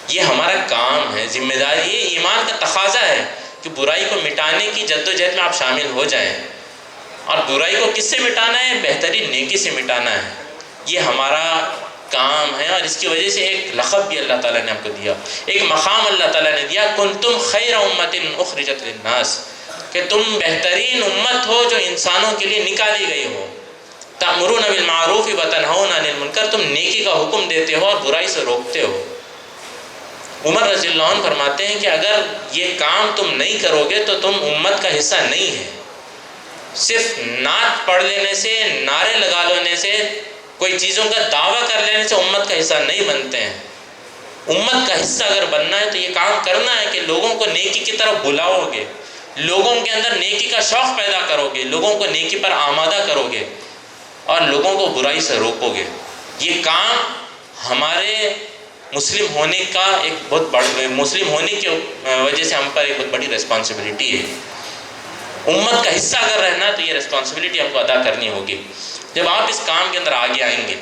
یہ ہمارا کام ہے، ذمہ داری، یہ ایمان کا تقاضا ہے کہ برائی کو مٹانے کی جدوجہد میں آپ شامل ہو جائیں۔ اور برائی کو کس سے مٹانا ہے؟ بہترین نیکی سے مٹانا ہے۔ یہ ہمارا کام ہے، اور اس کی وجہ سے ایک لقب بھی اللہ تعالیٰ نے ہم کو دیا، ایک مقام اللہ تعالیٰ نے دیا، کنتم خیر امت اخرجت للناس، کہ تم بہترین امت ہو جو انسانوں کے لیے نکالی گئی ہو۔ تأمرون بالمعروف وتنہون عن المنکر، تم نیکی کا حکم دیتے ہو اور برائی سے روکتے ہو۔ عمر رضی اللہ عنہ فرماتے ہیں کہ اگر یہ کام تم نہیں کرو گے تو تم امت کا حصہ نہیں ہے۔ صرف نعت پڑھ لینے سے، نعرے لگا لینے سے، کوئی چیزوں کا دعویٰ کر لینے سے امت کا حصہ نہیں بنتے ہیں۔ امت کا حصہ اگر بننا ہے تو یہ کام کرنا ہے کہ لوگوں کو نیکی کی طرف بلاؤ گے، لوگوں کے اندر نیکی کا شوق پیدا کرو گے، لوگوں کو نیکی پر آمادہ کرو گے، اور لوگوں کو برائی سے روکو گے۔ یہ کام ہمارے مسلم ہونے کا ایک بہت بڑا، مسلم ہونے کی وجہ سے ہم پر ایک بہت بڑی ریسپانسبلٹی ہے۔ امت کا حصہ اگر رہنا تو یہ ریسپانسبلٹی ہم کو ادا کرنی ہوگی۔ جب آپ اس کام کے اندر آگے آئیں گے،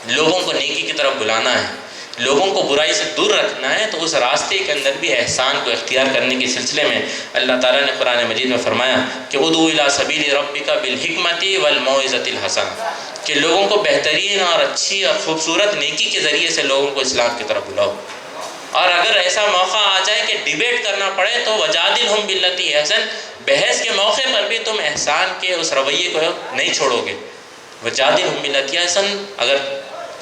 لوگوں کو نیکی کی طرف بلانا ہے، لوگوں کو برائی سے دور رکھنا ہے، تو اس راستے کے اندر بھی احسان کو اختیار کرنے کے سلسلے میں اللہ تعالیٰ نے قرآن مجید میں فرمایا کہ ادعو الی سبیل ربک بالحکمۃ والموعظۃ الحسنہ، کہ لوگوں کو بہترین اور اچھی اور خوبصورت نیکی کے ذریعے سے لوگوں کو اسلام کی طرف بلاؤ۔ اور اگر ایسا موقع آ جائے کہ ڈیبیٹ کرنا پڑے تو وجادلہم باللتی احسن، بحث کے موقع پر بھی تم احسان کے اس رویے کو نہیں چھوڑو گے۔ وجادلہم باللتی احسن، اگر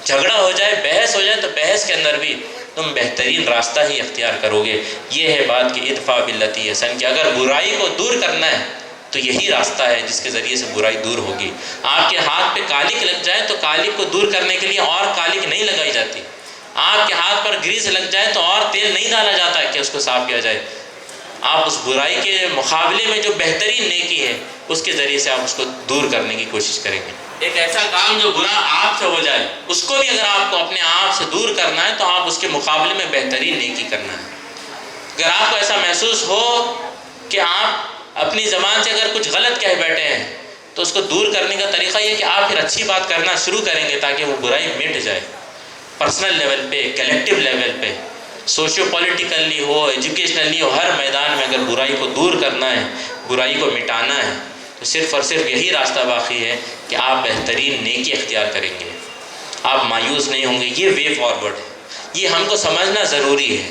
جھگڑا ہو جائے، بحث ہو جائے، تو بحث کے اندر بھی تم بہترین راستہ ہی اختیار کرو گے۔ یہ ہے بات کہ ادفع باللتی احسن، کہ اگر برائی کو دور کرنا ہے تو یہی راستہ ہے جس کے ذریعے سے برائی دور ہوگی۔ آپ کے ہاتھ پہ کالک لگ جائے تو کالک کو دور کرنے کے لیے اور کالک نہیں لگائی جاتی، آپ کے ہاتھ پر گریس لگ جائے تو اور تیل نہیں ڈالا جاتا ہے کہ اس کو صاف کیا جائے۔ آپ اس برائی کے مقابلے میں جو بہترین نیکی ہے اس کے ذریعے سے آپ اس کو دور کرنے کی کوشش کریں گے۔ ایک ایسا کام جو برا آپ سے ہو جائے اس کو بھی اگر آپ کو اپنے آپ سے دور کرنا ہے تو آپ اس کے مقابلے میں بہترین نیکی کرنا ہے۔ اگر آپ کو ایسا محسوس ہو کہ آپ اپنی زبان سے اگر کچھ غلط کہہ بیٹھے ہیں تو اس کو دور کرنے کا طریقہ یہ کہ آپ پھر اچھی بات کرنا شروع کریں گے تاکہ وہ برائی مٹ جائے۔ پرسنل لیول پہ، کلیکٹیو لیول پہ، سوشیو پولیٹیکلی ہو، ایجوکیشنلی ہو، ہر میدان میں اگر برائی کو دور کرنا ہے، برائی کو مٹانا ہے تو صرف اور صرف یہی راستہ باقی ہے کہ آپ بہترین نیکی اختیار کریں گے، آپ مایوس نہیں ہوں گے۔ یہ وے فارورڈ ہے، یہ ہم کو سمجھنا ضروری ہے۔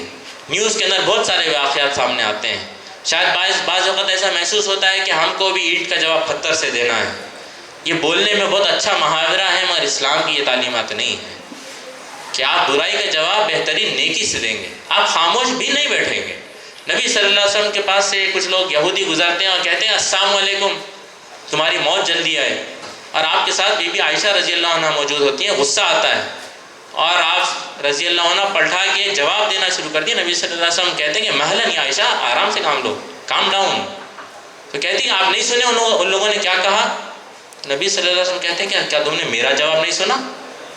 نیوز کے اندر بہت سارے واقعات سامنے آتے ہیں، شاید بعض وقت ایسا محسوس ہوتا ہے کہ ہم کو بھی اینٹ کا جواب پتھر سے دینا ہے۔ یہ بولنے میں بہت اچھا محاورہ ہے مگر اسلام کی یہ تعلیمات نہیں ہے کہ آپ برائی کا جواب بہترین نیکی سے دیں گے، آپ خاموش بھی نہیں بیٹھیں گے۔ نبی صلی اللہ علیہ وسلم کے پاس سے کچھ لوگ یہودی گزرتے ہیں اور کہتے ہیں السلام علیکم، تمہاری موت جلدی آئے، اور آپ کے ساتھ بی بی عائشہ رضی اللہ عنہ موجود ہوتی ہیں، غصہ آتا ہے اور آپ رضی اللہ عنہ پلٹا کے جواب دینا شروع کر دیا۔ نبی صلی اللہ علیہ وسلم کہتے ہیں کہ مہلاً یا عائشہ، آرام سے کام لو، کام ڈاؤن۔ تو کہتی ہیں آپ نہیں سنے ان لوگوں نے کیا کہا؟ نبی صلی اللہ علیہ وسلم کہتے ہیں کہ کیا تم نے میرا جواب نہیں سنا؟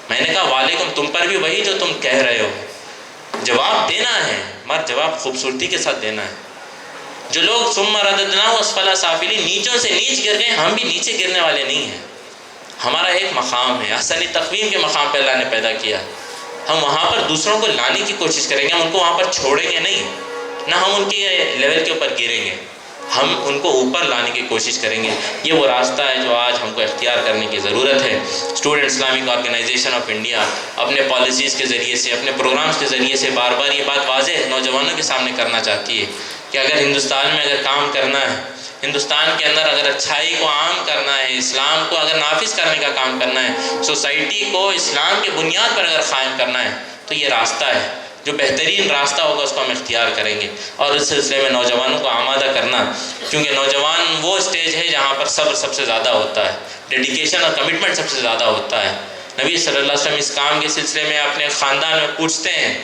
میں نے کہا وعلیکم، تم پر بھی وہی جو تم کہہ رہے ہو۔ جواب دینا ہے مگر جواب خوبصورتی کے ساتھ دینا ہے۔ جو لوگ ثم رددناہ اسفل سافلین، نیچوں سے نیچ گر گئے، ہم بھی نیچے گرنے والے نہیں ہیں۔ ہمارا ایک مقام ہے، احسن تقویم کے مقام پہ اللہ نے پیدا کیا، ہم وہاں پر دوسروں کو لانے کی کوشش کریں گے، ہم ان کو وہاں پر چھوڑیں گے نہیں، نہ ہم ان کے لیول کے اوپر گریں گے، ہم ان کو اوپر لانے کی کوشش کریں گے۔ یہ وہ راستہ ہے جو آج ہم کو اختیار کرنے کی ضرورت ہے۔ Student Islamic organisation of India اپنے پالیسیز کے ذریعے سے، اپنے پروگرامز کے ذریعے سے بار بار یہ بات واضح نوجوانوں کے سامنے کرنا چاہتی ہے کہ اگر ہندوستان میں اگر کام کرنا ہے، ہندوستان کے اندر اگر اچھائی کو عام کرنا ہے، اسلام کو اگر نافذ کرنے کا کام کرنا ہے، سوسائٹی کو اسلام کے بنیاد پر اگر قائم کرنا ہے تو یہ راستہ ہے، جو بہترین راستہ ہوگا اس کو ہم اختیار کریں گے۔ اور اس سلسلے میں نوجوانوں کو آمادہ کرنا، کیونکہ نوجوان وہ اسٹیج ہے جہاں پر صبر سب سے زیادہ ہوتا ہے، ڈیڈیکیشن اور کمٹمنٹ سب سے زیادہ ہوتا ہے۔ نبی صلی اللہ علیہ وسلم اس کام کے سلسلے میں اپنے خاندان میں پوچھتے ہیں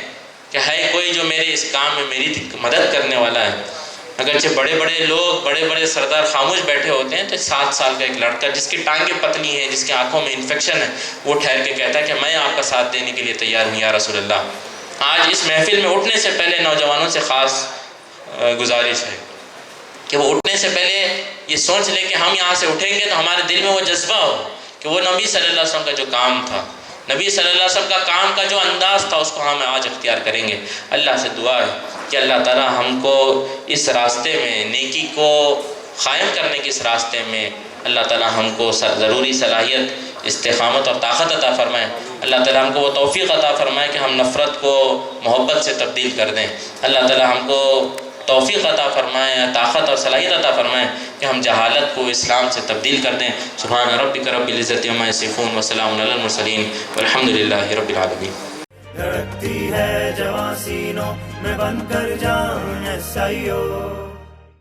کہ ہے کوئی جو میرے اس کام میں میری مدد کرنے والا ہے؟ اگرچہ بڑے بڑے لوگ، بڑے بڑے سردار خاموش بیٹھے ہوتے ہیں تو 7 سال کا ایک لڑکا جس کی ٹانگیں پتلی ہیں، جس کی آنکھوں میں انفیکشن ہے، وہ ٹھہر کے کہتا ہے کہ میں آپ کا ساتھ دینے کے لیے تیار ہوں یا رسول اللہ۔ آج اس محفل میں اٹھنے سے پہلے نوجوانوں سے خاص گزارش ہے کہ وہ اٹھنے سے پہلے یہ سوچ لیں کہ ہم یہاں سے اٹھیں گے تو ہمارے دل میں وہ جذبہ ہو کہ وہ نبی صلی اللہ علیہ وسلم کا جو کام تھا، نبی صلی اللہ علیہ وسلم کا کام کا جو انداز تھا، اس کو ہم آج اختیار کریں گے۔ اللہ سے دعا ہے کہ اللہ تعالی ہم کو اس راستے میں، نیکی کو قائم کرنے کے اس راستے میں اللہ تعالی ہم کو ضروری صلاحیت، استقامت اور طاقت عطا فرمائے۔ اللہ تعالی ہم کو وہ توفیق عطا فرمائے کہ ہم نفرت کو محبت سے تبدیل کر دیں۔ اللہ تعالی ہم کو توفیق عطا فرمائے، طاقت اور صلاحیت عطا فرمائے کہ ہم جہالت کو اسلام سے تبدیل کر دیں۔ سبحان ربک رب العزت عما یصفون وسلام علی المرسلین والحمد للہ رب العالمین۔ دھڑکتی ہے جواں سینوں میں بن کر جان SIO